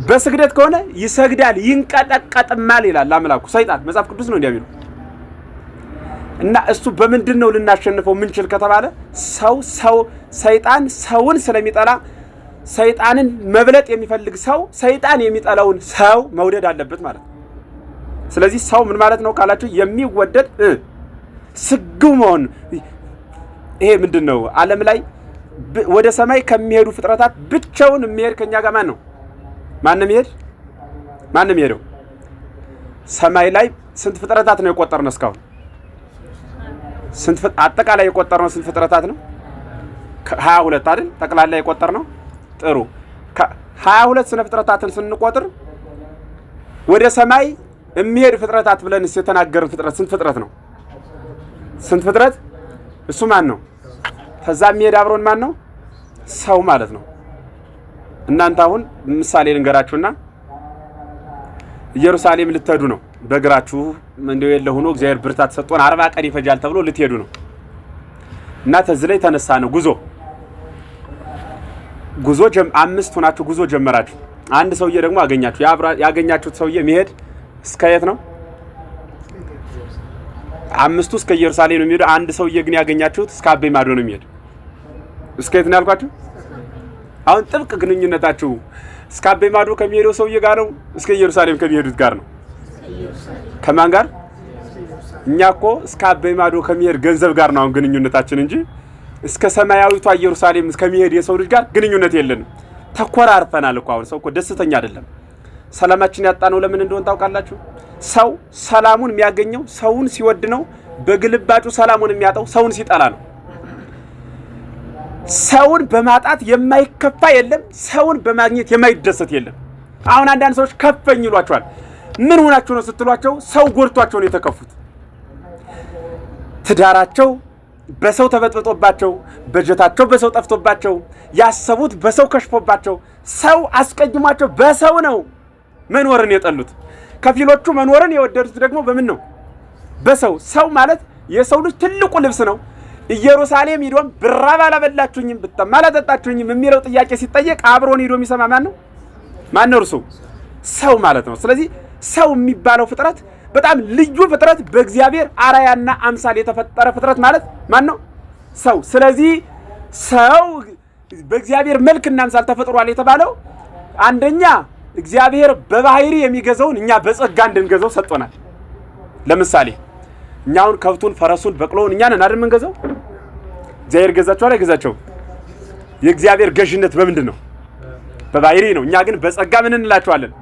በስግደት ከሆነ ይሰግዳል፣ ይንቀጠቀጥማል ይላል አምላኩ። ሰይጣን መጽሐፍ ቅዱስ ነው እንዲያሚሉ እና እሱ በምንድን ነው ልናሸንፈው ምንችል ከተባለ ሰይጣን ሰውን ስለሚጠላ ሰይጣንን መብለጥ የሚፈልግ ሰው ሰይጣን የሚጠላውን ሰው መውደድ አለበት ማለት ነው። ስለዚህ ሰው ምን ማለት ነው ካላችሁ የሚወደድ ስግው መሆን። ይሄ ምንድነው? ዓለም ላይ ወደ ሰማይ ከሚሄዱ ፍጥረታት ብቻውን የሚሄድ ከኛ ጋር ማን ነው? ማንም ሄደው ሰማይ ላይ ስንት ፍጥረታት ነው የቆጠርነው እስካሁን? አጠቃላይ የቆጠርነው ስንት ፍጥረታት ነው? 22 አይደል? ጠቅላላ የቆጠርነው ጥሩ 22 ስነ ፍጥረታትን ስንቆጥር ወደ ሰማይ የሚሄድ ፍጥረታት ብለንስ የተናገርን ፍጥረት ስንት ፍጥረት ነው? ስንት ፍጥረት? እሱ ማን ነው? ከዛ የሚሄድ አብሮን ማን ነው? ሰው ማለት ነው። እናንተ አሁን ምሳሌ ልንገራችሁና ኢየሩሳሌም ልትሄዱ ነው። በእግራችሁ እንደው የለ ሆኖ እግዚአብሔር ብርታት ሰጥቶን 40 ቀን ይፈጃል ተብሎ ልትሄዱ ነው እና ተዝለ የተነሳ ነው ጉዞ አምስት ሆናችሁ ጉዞ ጀመራችሁ። አንድ ሰውዬ ደግሞ አገኛችሁ። ያገኛችሁት ሰውዬ መሄድ እስከ የት ነው? አምስቱ እስከ ኢየሩሳሌም ነው የሚሄዱ። አንድ ሰውዬ ግን ያገኛችሁት እስከ አቤ ማዶ ነው የሚሄድ። እስከ የት ነው ያልኳችሁ? አሁን ጥብቅ ግንኙነታችሁ እስከ አቤ ማዶ ከሚሄደው ሰውዬ ጋር ነው? እስከ ኢየሩሳሌም ከሚሄዱት ጋር ነው? ከማን ጋር? እኛ እኮ እስከ አቤ ማዶ ከሚሄድ ገንዘብ ጋር ነው አሁን ግንኙነታችን እንጂ እስከ ሰማያዊቷ ኢየሩሳሌም ከሚሄድ የሰው ልጅ ጋር ግንኙነት የለንም። ተኮራርፈናል እኮ። አሁን ሰው እኮ ደስተኛ አይደለም። ሰላማችን ያጣነው ለምን እንደሆነ ታውቃላችሁ? ሰው ሰላሙን የሚያገኘው ሰውን ሲወድ ነው። በግልባጩ ሰላሙን የሚያጣው ሰውን ሲጠላ ነው። ሰውን በማጣት የማይከፋ የለም፣ ሰውን በማግኘት የማይደሰት የለም። አሁን አንዳንድ ሰዎች ከፈኝ ይሏቸዋል። ምን ሆናችሁ ነው ስትሏቸው ሰው ጎድቷቸው ነው የተከፉት። ትዳራቸው በሰው ተበጥብጦባቸው፣ በጀታቸው በሰው ጠፍቶባቸው፣ ያሰቡት በሰው ከሽፎባቸው፣ ሰው አስቀይሟቸው በሰው ነው መኖርን የጠሉት። ከፊሎቹ መኖርን የወደዱት ደግሞ በምን ነው? በሰው። ሰው ማለት የሰው ልጅ ትልቁ ልብስ ነው። ኢየሩሳሌም ሄዶም ብራብ አላበላችሁኝም ብጠማ አላጠጣችሁኝም የሚለው ጥያቄ ሲጠየቅ አብሮን ሄዶ የሚሰማ ማን ነው? ማን ነው? እርሱ ሰው ማለት ነው። ስለዚህ ሰው የሚባለው ፍጥረት በጣም ልዩ ፍጥረት፣ በእግዚአብሔር አራያና አምሳል የተፈጠረ ፍጥረት ማለት ማን ነው? ሰው። ስለዚህ ሰው በእግዚአብሔር መልክና አምሳል ተፈጥሯል የተባለው አንደኛ እግዚአብሔር በባህሪ የሚገዛውን እኛ በጸጋ እንድንገዛው ሰጥቶናል። ለምሳሌ እኛውን ከብቱን፣ ፈረሱን፣ በቅሎውን እኛ ነን አይደል የምንገዛው? እግዚአብሔር ገዛቸው አይደል? ገዛቸው። የእግዚአብሔር ገዥነት በምንድን ነው? በባህሪ ነው። እኛ ግን በጸጋ ምን እንላቸዋለን?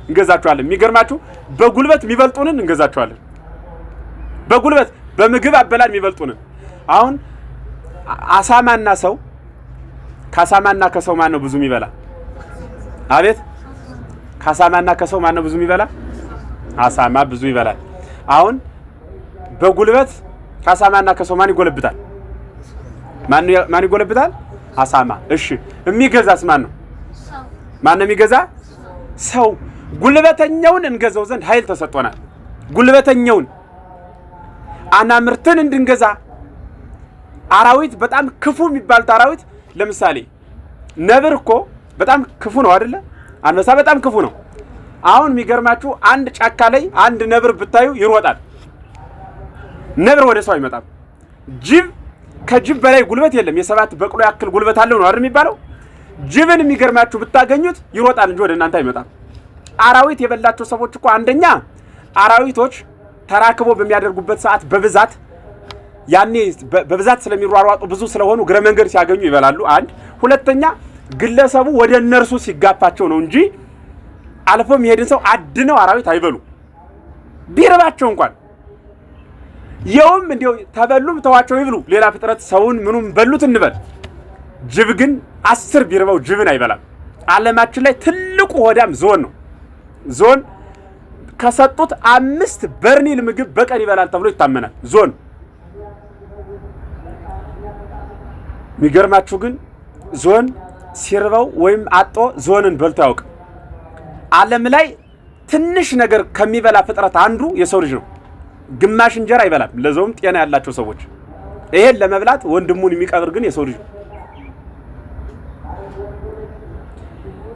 እንገዛቸዋለን። የሚገርማችሁ በጉልበት የሚበልጡንን እንገዛቸዋለን። በጉልበት በምግብ አበላል የሚበልጡንን። አሁን አሳማና ሰው ከአሳማና ከሰው ማን ነው ብዙ የሚበላ? አቤት ከአሳማና ከሰው ማን ነው ብዙ የሚበላ? አሳማ ብዙ ይበላል። አሁን በጉልበት ከአሳማና ከሰው ማን ይጎለብታል? ማን ይጎለብታል? አሳማ። እሺ የሚገዛስ ማን ነው? ማን ነው የሚገዛ? ሰው። ጉልበተኛውን እንገዛው ዘንድ ኃይል ተሰጥቶናል። ጉልበተኛውን አናምርትን እንድንገዛ። አራዊት በጣም ክፉ የሚባሉት አራዊት ለምሳሌ ነብር እኮ በጣም ክፉ ነው አይደለ? አንበሳ በጣም ክፉ ነው። አሁን የሚገርማችሁ አንድ ጫካ ላይ አንድ ነብር ብታዩ ይሮጣል። ነብር ወደ ሰው አይመጣም። ጅብ ከጅብ በላይ ጉልበት የለም። የሰባት በቅሎ ያክል ጉልበት አለው ነው አይደል የሚባለው? ጅብን የሚገርማችሁ ብታገኙት ይሮጣል እንጂ ወደ እናንተ አይመጣም። አራዊት የበላቸው ሰዎች እኮ አንደኛ አራዊቶች ተራክቦ በሚያደርጉበት ሰዓት በብዛት ያኔ በብዛት ስለሚሯሯጡ ብዙ ስለሆኑ እግረ መንገድ ሲያገኙ ይበላሉ። አንድ ሁለተኛ ግለሰቡ ወደ እነርሱ ሲጋፋቸው ነው እንጂ አልፎ የሚሄድን ሰው አድነው አራዊት አይበሉ ቢረባቸው እንኳን። የውም እንዲው ተበሉም ተዋቸው ይብሉ። ሌላ ፍጥረት ሰውን ምኑም በሉት እንበል። ጅብ ግን 10 ቢርበው ጅብን አይበላም። ዓለማችን ላይ ትልቁ ሆዳም ዞን ነው። ዞን ከሰጡት 5 በርኒል ምግብ በቀን ይበላል ተብሎ ይታመናል። ዞን የሚገርማችሁ ግን ዞን ሲርበው ወይም አጦ ዞንን በልቶ ያውቅ። ዓለም ላይ ትንሽ ነገር ከሚበላ ፍጥረት አንዱ የሰው ልጅ ነው። ግማሽ እንጀራ አይበላም። ለዛውም ጤና ያላቸው ሰዎች። ይሄን ለመብላት ወንድሙን የሚቀብር ግን የሰው ልጅ ነው።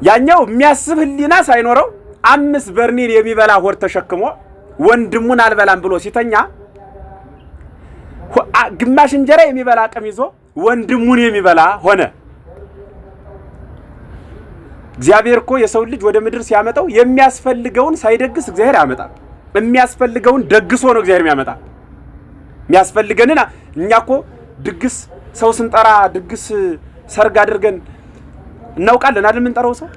ያኛው የሚያስብ ህሊና ሳይኖረው 5 በርኒል የሚበላ ሆድ ተሸክሞ ወንድሙን አልበላም ብሎ ሲተኛ ግማሽ እንጀራ የሚበላ አቅም ይዞ ወንድሙን የሚበላ ሆነ። እግዚአብሔር እኮ የሰው ልጅ ወደ ምድር ሲያመጣው የሚያስፈልገውን ሳይደግስ እግዚአብሔር ያመጣል። የሚያስፈልገውን ደግሶ ነው እግዚአብሔር የሚያመጣ። የሚያስፈልገንና እኛ እኮ ድግስ ሰው ስንጠራ ድግስ ሰርግ አድርገን እናውቃለን አይደል? የምንጠራው ሰው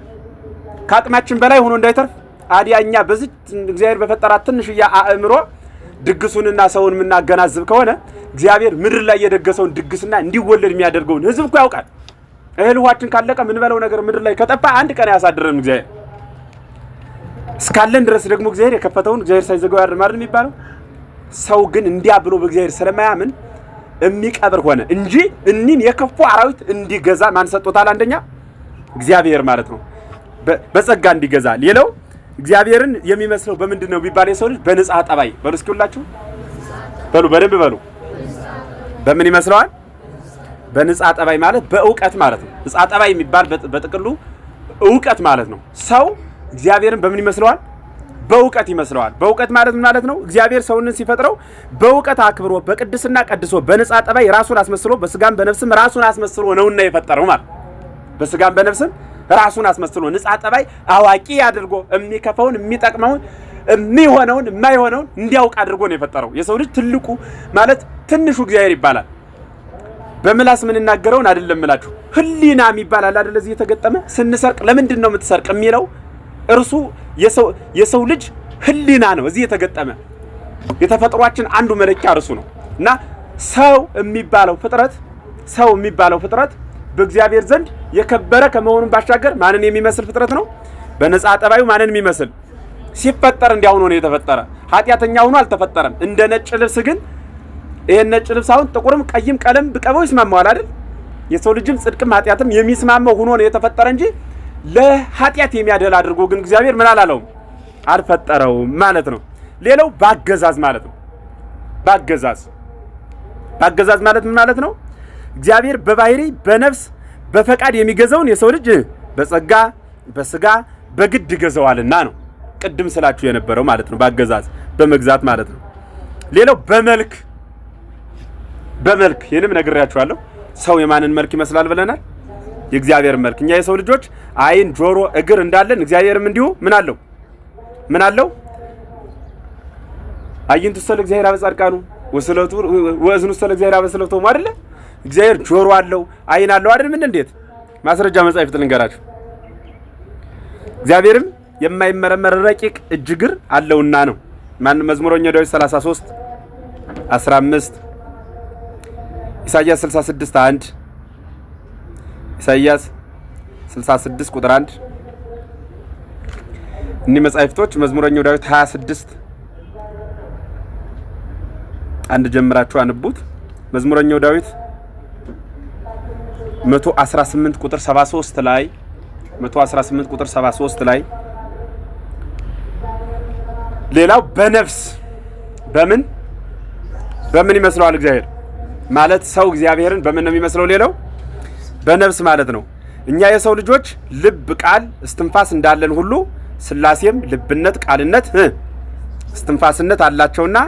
ከአቅማችን በላይ ሆኖ እንዳይተርፍ አዲያኛ በዚህ እግዚአብሔር በፈጠራት ትንሽያ አእምሮ ድግሱንና ሰውን የምናገናዝብ ከሆነ እግዚአብሔር ምድር ላይ የደገሰውን ድግስና እንዲወለድ የሚያደርገውን ህዝብ እኮ ያውቃል። እህል ውሃችን ካለቀ ምን በለው ነገር ምድር ላይ ከጠፋ አንድ ቀን ያሳድረን እግዚአብሔር። እስካለን ድረስ ደግሞ እግዚአብሔር የከፈተውን እግዚአብሔር ሳይዘጋው ያድር ማለት የሚባለው። ሰው ግን እንዲያ ብሎ በእግዚአብሔር ስለማያምን የሚቀብር ሆነ እንጂ እኒን የከፉ አራዊት እንዲገዛ ማን ሰጥቶታል? አንደኛ እግዚአብሔር ማለት ነው፣ በጸጋ እንዲገዛ። ሌላው እግዚአብሔርን የሚመስለው በምንድን ነው ቢባል የሰው ልጅ በንጽሐ ጠባይ በሉ። እስኪ ሁላችሁ በሉ፣ በደንብ በሉ። በምን ይመስለዋል? በንጽሐ ጠባይ ማለት በእውቀት ማለት ነው። ንጽሐ ጠባይ የሚባል በጥቅሉ እውቀት ማለት ነው። ሰው እግዚአብሔርን በምን ይመስለዋል? በእውቀት ይመስለዋል። በእውቀት ማለት ምን ማለት ነው? እግዚአብሔር ሰውን ሲፈጥረው በእውቀት አክብሮ በቅድስና ቀድሶ በንጽሐ ጠባይ ራሱን አስመስሎ በስጋም በነፍስም ራሱን አስመስሎ ነውና የፈጠረው ማለት። በስጋም በነፍስም ራሱን አስመስሎ ንጽሐ ጠባይ አዋቂ አድርጎ የሚከፈውን የሚጠቅመውን የሚሆነውን የማይሆነውን እንዲያውቅ አድርጎ ነው የፈጠረው። የሰው ልጅ ትልቁ ማለት ትንሹ እግዚአብሔር ይባላል። በምላስ ምን እናገረውን አይደለም እላችሁ። ህሊና የሚባል አለ አይደል? እዚህ የተገጠመ ስንሰርቅ ለምንድን ነው የምትሰርቅ የሚለው እርሱ የሰው ልጅ ህሊና ነው። እዚህ የተገጠመ የተፈጥሯችን አንዱ መለኪያ እርሱ ነው። እና ሰው የሚባለው ፍጥረት በእግዚአብሔር ዘንድ የከበረ ከመሆኑን ባሻገር ማንን የሚመስል ፍጥረት ነው? በነጻ ጠባዩ ማንን የሚመስል ሲፈጠር እንዲያው ነው የተፈጠረ። ኃጢአተኛ ሆኖ አልተፈጠረም። እንደ ነጭ ልብስ ግን ይሄን ነጭ ልብስ አሁን ጥቁርም ቀይም ቀለም ብቀበው ይስማማዋል አይደል? የሰው ልጅም ጽድቅም ኃጢአትም የሚስማማው ሆኖ ነው የተፈጠረ እንጂ ለኃጢአት የሚያደላ አድርጎ ግን እግዚአብሔር ምን አላለውም? አልፈጠረውም ማለት ነው። ሌላው ባገዛዝ ማለት ነው። ባገዛዝ ማለት ምን ማለት ነው? እግዚአብሔር በባህሪ በነፍስ በፈቃድ የሚገዛውን የሰው ልጅ በጸጋ በስጋ በግድ ይገዛዋልና ነው። ቅድም ስላችሁ የነበረው ማለት ነው። ባገዛዝ በመግዛት ማለት ነው። ሌላው በመልክ ይሄንም ነግሬያችኋለሁ። ሰው የማንን መልክ ይመስላል ብለናል? የእግዚአብሔር መልክ። እኛ የሰው ልጆች አይን፣ ጆሮ፣ እግር እንዳለን እግዚአብሔርም እንዲሁ ምን አለው? አይንቱ ሰለ እግዚአብሔር አበጻድቃኑ ወስለቱ ወእዝኑ ሰለ እግዚአብሔር አበስለቱ አይደለ? እግዚአብሔር ጆሮ አለው፣ አይን አለው አይደል? ምን እንዴት ማስረጃ መጻሕፍት ልንገራችሁ። እግዚአብሔርም የማይመረመር ረቂቅ እጅግር አለውና ነው። መዝሙረኛው ዳዊት 33:15 ኢሳይያስ 66:1 ኢሳይያስ 66 ቁጥር 1 እኒ መጻሕፍቶች መዝሙረኛው ዳዊት 26:1 ጀምራችሁ አንቡት። መዝሙረኛው ዳዊት 118 ቁጥር 73 ላይ 118 ቁጥር 73 ላይ ሌላው በነፍስ በምን ይመስለዋል እግዚአብሔር ማለት ሰው እግዚአብሔርን በምን ነው የሚመስለው? ሌላው በነፍስ ማለት ነው። እኛ የሰው ልጆች ልብ፣ ቃል፣ እስትንፋስ እንዳለን ሁሉ ሥላሴም ልብነት፣ ቃልነት፣ እስትንፋስነት አላቸውና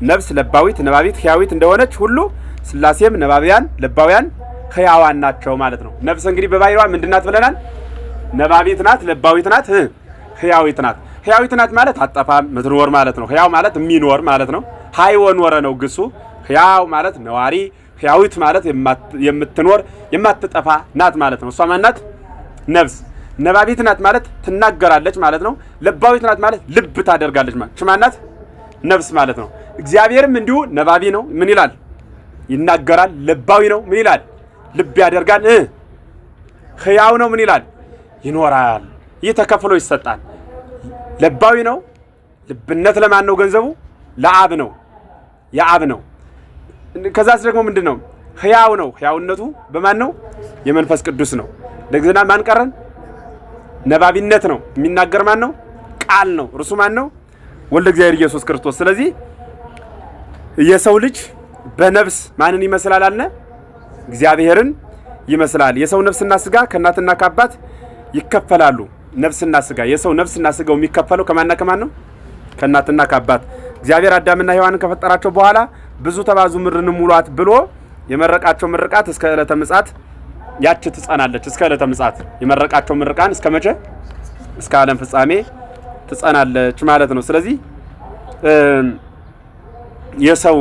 ነፍስ ለባዊት፣ ነባቢት፣ ሕያዊት እንደሆነች ሁሉ ሥላሴም ነባቢያን፣ ለባውያን፣ ሕያዋን ናቸው ማለት ነው። ነፍስ እንግዲህ በባህሪዋ ምንድናት ብለናል? ነባቢት ናት፣ ለባዊት ናት፣ ሕያዊት ናት። ሕያዊት ናት ማለት አጠፋም ምትኖር ማለት ነው። ሕያው ማለት የሚኖር ማለት ነው። ሀይወ ኖረ ነው ግሱ። ሕያው ማለት ነዋሪ፣ ሕያዊት ማለት የምትኖር የማትጠፋ ናት ማለት ነው። እሷ ማናት? ነፍስ። ነባቢት ናት ማለት ትናገራለች ማለት ነው። ለባዊት ናት ማለት ልብ ታደርጋለች ማለት ነው። ማናት? ነፍስ ማለት ነው። እግዚአብሔርም እንዲሁ ነባቢ ነው። ምን ይላል? ይናገራል። ለባዊ ነው። ምን ይላል? ልብ ያደርጋል። ሕያው ነው። ምን ይላል? ይኖራል። ይህ ተከፍሎ ይሰጣል። ለባዊ ነው። ልብነት ለማን ነው ገንዘቡ? ለአብ ነው። የአብ ነው። ከዛስ ደግሞ ምንድነው? ሕያው ነው። ሕያውነቱ በማን ነው? የመንፈስ ቅዱስ ነው። እንደገና ማን ቀረን? ነባቢነት ነው። የሚናገር ማን ነው? ቃል ነው። እርሱ ማን ነው? ወልደ እግዚአብሔር ኢየሱስ ክርስቶስ። ስለዚህ የሰው ልጅ በነፍስ ማንን ይመስላል አልነ? እግዚአብሔርን ይመስላል። የሰው ነፍስና ስጋ ከእናትና ከአባት ይከፈላሉ። ነፍስና ስጋ የሰው ነፍስና ስጋው የሚከፈለው ከማንና ከማን ነው? ከእናትና ከአባት። እግዚአብሔር አዳምና ሔዋንን ከፈጠራቸው በኋላ ብዙ ተባዙ ምድርን ሙሏት ብሎ የመረቃቸው ምርቃት እስከ ዕለተ ምጽአት ያች ትጸናለች። እስከ ዕለተ ምጽአት የመረቃቸው ምርቃን እስከ መቼ? እስከ ዓለም ፍጻሜ ትጸናለች ማለት ነው። ስለዚህ የሰው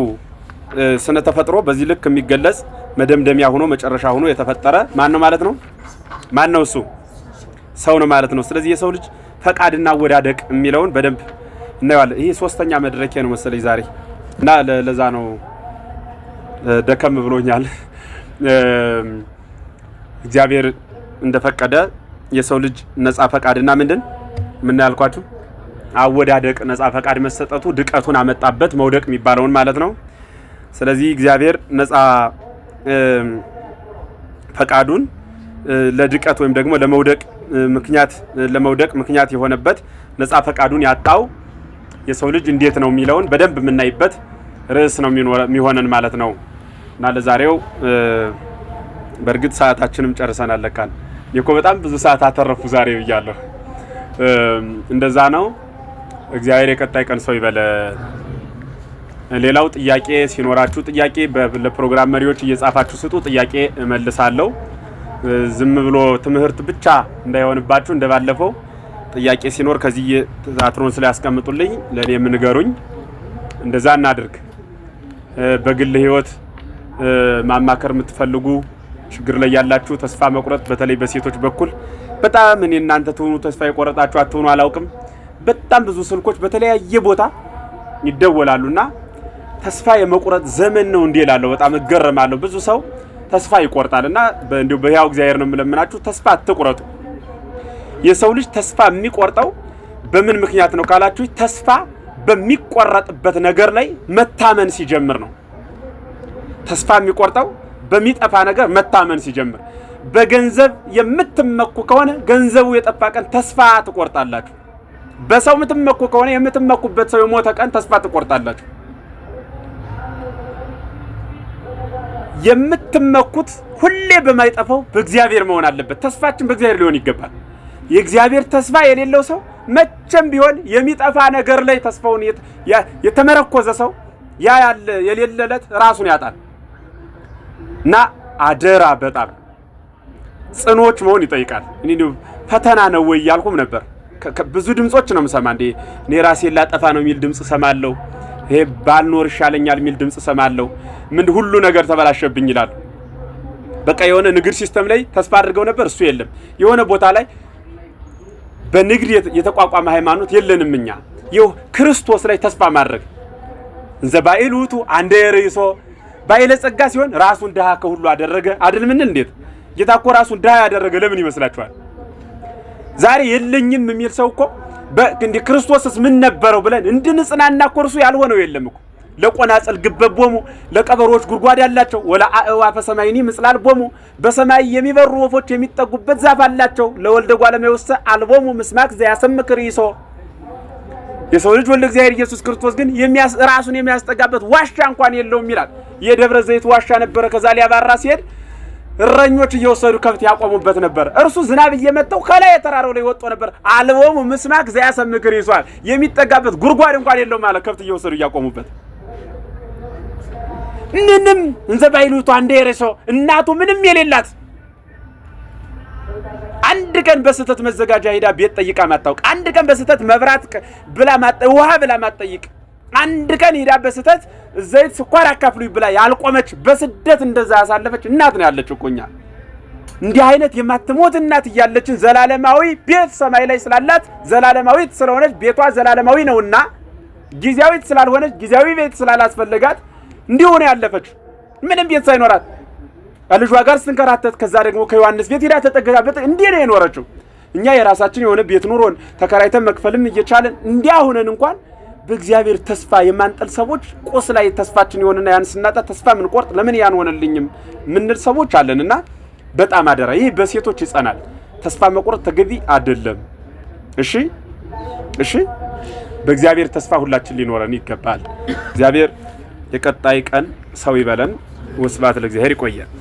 ስነ ተፈጥሮ በዚህ ልክ የሚገለጽ መደምደሚያ ሆኖ መጨረሻ ሆኖ የተፈጠረ ማን ነው ማለት ነው? ማን ነው እሱ? ሰው ነው ማለት ነው። ስለዚህ የሰው ልጅ ፈቃድና አወዳደቅ የሚለውን በደንብ እናየዋለን። ይሄ ሶስተኛ መድረኬ ነው መሰለኝ ዛሬ እና ለዛ ነው ደከም ብሎኛል። እግዚአብሔር እንደፈቀደ የሰው ልጅ ነፃ ፈቃድና ምን ያልኳችሁ አወዳደቅ ነፃ ፈቃድ መሰጠቱ ድቀቱን አመጣበት መውደቅ የሚባለውን ማለት ነው። ስለዚህ እግዚአብሔር ነፃ ፈቃዱን ለድቀት ወይም ደግሞ ለመውደቅ ምክንያት የሆነበት ነፃ ፈቃዱን ያጣው የሰው ልጅ እንዴት ነው የሚለውን በደንብ የምናይበት ርዕስ ነው የሚሆነን ማለት ነው። እና ለዛሬው በእርግጥ ሰዓታችንም ጨርሰናል ለካል እኮ በጣም ብዙ ሰዓት አተረፉ ዛሬ ብያለሁ። እንደዛ ነው። እግዚአብሔር የቀጣይ ቀን ሰው ይበለ። ሌላው ጥያቄ ሲኖራችሁ ጥያቄ ለፕሮግራም መሪዎች እየጻፋችሁ ስጡ። ጥያቄ እመልሳለሁ። ዝም ብሎ ትምህርት ብቻ እንዳይሆንባችሁ እንደባለፈው ጥያቄ ሲኖር ከዚህ አትሮንስ ላይ ያስቀምጡልኝ፣ ለኔ የምንገሩኝ። እንደዛ እናድርግ። በግል ህይወት ማማከር የምትፈልጉ ችግር ላይ ያላችሁ ተስፋ መቁረጥ በተለይ በሴቶች በኩል በጣም እኔ እናንተ ትሆኑ ተስፋ የቆረጣችሁ አትሆኑ አላውቅም። በጣም ብዙ ስልኮች በተለያየ ቦታ ይደወላሉና ተስፋ የመቁረጥ ዘመን ነው እንዴ እላለሁ። በጣም እገረማለሁ። ብዙ ሰው ተስፋ ይቆርጣልና እንዲሁ በሕያው እግዚአብሔር ነው የምለምናችሁ፣ ተስፋ አትቁረጡ። የሰው ልጅ ተስፋ የሚቆርጠው በምን ምክንያት ነው ካላችሁ ተስፋ በሚቆረጥበት ነገር ላይ መታመን ሲጀምር ነው። ተስፋ የሚቆርጠው በሚጠፋ ነገር መታመን ሲጀምር። በገንዘብ የምትመኩ ከሆነ ገንዘቡ የጠፋ ቀን ተስፋ ትቆርጣላችሁ። በሰው የምትመኩ ከሆነ የምትመኩበት ሰው የሞተ ቀን ተስፋ ትቆርጣላችሁ። የምትመኩት ሁሌ በማይጠፋው በእግዚአብሔር መሆን አለበት። ተስፋችን በእግዚአብሔር ሊሆን ይገባል። የእግዚአብሔር ተስፋ የሌለው ሰው መቼም ቢሆን የሚጠፋ ነገር ላይ ተስፋውን የተመረኮዘ ሰው ያ ያለ የሌለለት ራሱን ያጣል። እና አደራ በጣም ጽኖች መሆን ይጠይቃል። እኔ ፈተና ነው ወይ ያልኩም ነበር። ብዙ ድምጾች ነው የምሰማ። እንዴ እኔ ራሴን ላጠፋ ነው የሚል ድምጽ ሰማለሁ። ይሄ ባልኖር ይሻለኛል የሚል ድምጽ ሰማለሁ። ምን ሁሉ ነገር ተበላሸብኝ ይላል። በቃ የሆነ ንግድ ሲስተም ላይ ተስፋ አድርገው ነበር፣ እሱ የለም። የሆነ ቦታ ላይ በንግድ የተቋቋመ ሃይማኖት የለንም እኛ። ይኸው ክርስቶስ ላይ ተስፋ ማድረግ እንዘ ባይሉቱ አንደ የርይሶ ባይለ ጸጋ ሲሆን ራሱን ድሃ ከሁሉ አደረገ አይደል? ምን እንዴት ጌታ እኮ ራሱን ድሃ ያደረገ ለምን ይመስላችኋል? ዛሬ የለኝም የሚል ሰው እኮ እንደ ክርስቶስስ ምን ነበረው ብለን እንድንጽናና እኮ እርሱ ያልሆነው የለም እኮ። ለቆናጸል ግበቦሙ ለቀበሮች ጉድጓድ ያላቸው ወላ አእዋፈ ሰማይኒ ምጽላልቦሙ በሰማይ የሚበሩ ወፎች የሚጠጉበት ዛፍ አላቸው። ለወልደ ጓለመውሰ አልቦሙ ምስማክ ዘያሰምክ ርይሶ። የሰው ልጅ ወልደ እግዚአብሔር ኢየሱስ ክርስቶስ ግን ራሱን የሚያስጠጋበት ዋሻ እንኳን የለውም ይላል። የደብረ ዘይት ዋሻ ነበረ። ከዛ ሊያባራ ሲሄድ እረኞች እየወሰዱ ከብት ያቆሙበት ነበር። እርሱ ዝናብ እየመጣው ከላይ የተራራው ላይ ወጥቶ ነበር። አልቦሙ ምስማክ ዘያሰምክ ርይሶ። የሚጠጋበት ጉድጓድ እንኳን የለውም ማለት ከብት እየወሰዱ ያቆሙበት። ምንም እንዘ ባይሉቱ አንደ የርይሶ እናቱ ምንም የሌላት አንድ ቀን በስተት መዘጋጃ ሄዳ ቤት ጠይቃ ማታውቅ፣ አንድ ቀን በስተት መብራት ብላ ውሃ ብላ ማጠይቅ፣ አንድ ቀን ሄዳ በስተት ዘይት ስኳር አካፍሉኝ ብላ ያልቆመች በስደት እንደዛ ያሳለፈች እናት ነው ያለችው እኮ። እኛ እንዲህ አይነት የማትሞት እናት እያለችን ዘላለማዊ ቤት ሰማይ ላይ ስላላት ዘላለማዊት ስለሆነች ቤቷ ዘላለማዊ ነውና ጊዜያዊት ስላልሆነች ጊዜያዊ ቤት ስላላስፈልጋት እንዲሁ ነው ያለፈች ምንም ቤት ሳይኖራት ልጇ ጋር ስትንከራተት ከዛ ደግሞ ከዮሐንስ ቤት ሄዳ ተጠግታበት እንዲህ ነው የኖረችው። እኛ የራሳችን የሆነ ቤት ኑሮን ተከራይተን መክፈልም እየቻለን እንዲያ ሆነን እንኳን በእግዚአብሔር ተስፋ የማንጠል ሰዎች ቁስ ላይ ተስፋችን ይሆንና ያን ስናጣ ተስፋ ምን ቆርጥ ለምን ያን ሆነልኝም ምንል ሰዎች አለንና በጣም አደራ። ይሄ በሴቶች ይጸናል። ተስፋ መቁረጥ ተገቢ አይደለም። እሺ በእግዚአብሔር ተስፋ ሁላችን ሊኖረን ይገባል። እግዚአብሔር የቀጣይ ቀን ሰው ይበለን። ወስብሐት ለእግዚአብሔር። ይቆያል።